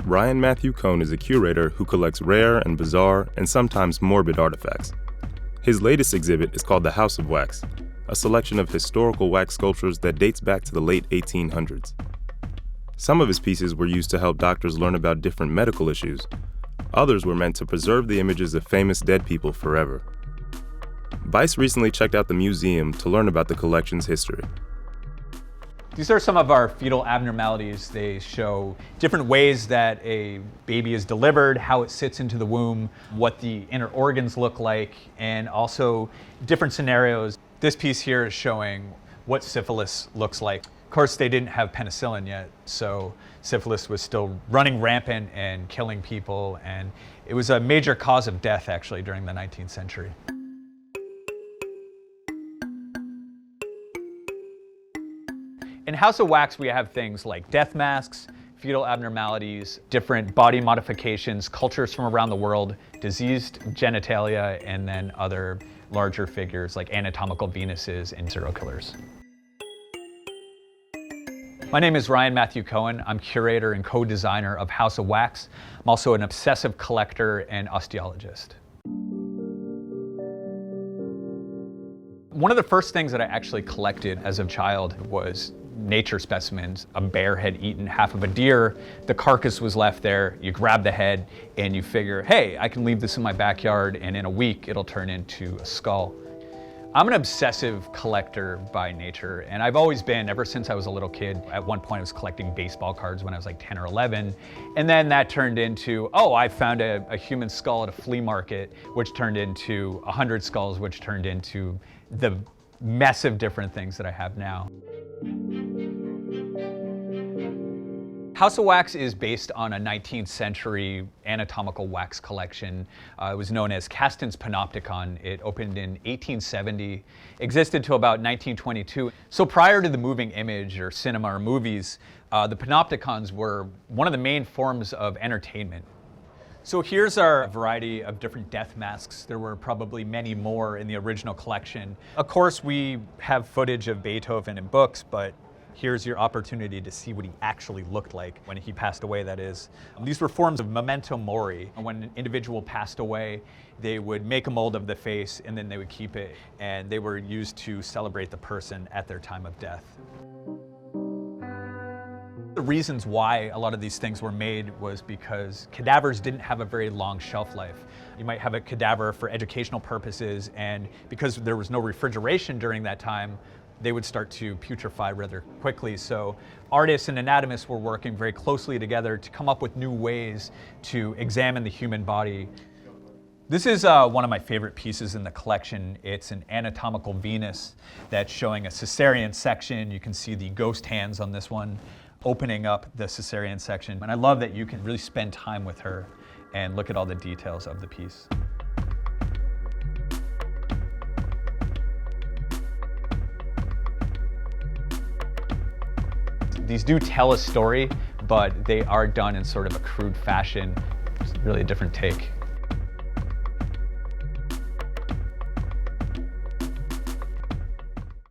Ryan Matthew Cohn is a curator who collects rare and bizarre and sometimes morbid artifacts. His latest exhibit is called the House of Wax, a selection of historical wax sculptures that dates back to the late 1800s. Some of his pieces were used to help doctors learn about different medical issues. Others were meant to preserve the images of famous dead people forever. Vice recently checked out the museum to learn about the collection's history. These are some of our fetal abnormalities. They show different ways that a baby is delivered, how it sits into the womb, what the inner organs look like, and also different scenarios. This piece here is showing what syphilis looks like. Of course, they didn't have penicillin yet, so syphilis was still running rampant and killing people, and it was a major cause of death actually during the 19th century. In House of Wax, we have things like death masks, fetal abnormalities, different body modifications, cultures from around the world, diseased genitalia, and then other larger figures like anatomical Venuses and serial killers. My name is Ryan Matthew Cohn. I'm curator and co-designer of House of Wax. I'm also an obsessive collector and osteologist. One of the first things that I actually collected as a child was nature specimens. A bear had eaten half of a deer, the carcass was left there, you grab the head and you figure, hey, I can leave this in my backyard and in a week it'll turn into a skull. I'm an obsessive collector by nature, and I've always been ever since I was a little kid. At one point I was collecting baseball cards when I was like 10 or 11, and then that turned into, oh, I found a human skull at a flea market, which turned into 100 skulls, which turned into the mess of different things that I have now. House of Wax is based on a 19th century anatomical wax collection. It was known as Caston's Panopticon. It opened in 1870, existed till about 1922. So prior to the moving image or cinema or movies, the Panopticons were one of the main forms of entertainment. So here's our variety of different death masks. There were probably many more in the original collection. Of course, we have footage of Beethoven in books, but here's your opportunity to see what he actually looked like when he passed away, that is. These were forms of memento mori. When an individual passed away, they would make a mold of the face and then they would keep it, and they were used to celebrate the person at their time of death. The reasons why a lot of these things were made was because cadavers didn't have a very long shelf life. You might have a cadaver for educational purposes, and because there was no refrigeration during that time, they would start to putrefy rather quickly. So artists and anatomists were working very closely together to come up with new ways to examine the human body. This is one of my favorite pieces in the collection. It's an anatomical Venus that's showing a cesarean section. You can see the ghost hands on this one opening up the cesarean section. And I love that you can really spend time with her and look at all the details of the piece. These do tell a story, but they are done in sort of a crude fashion. It's really a different take.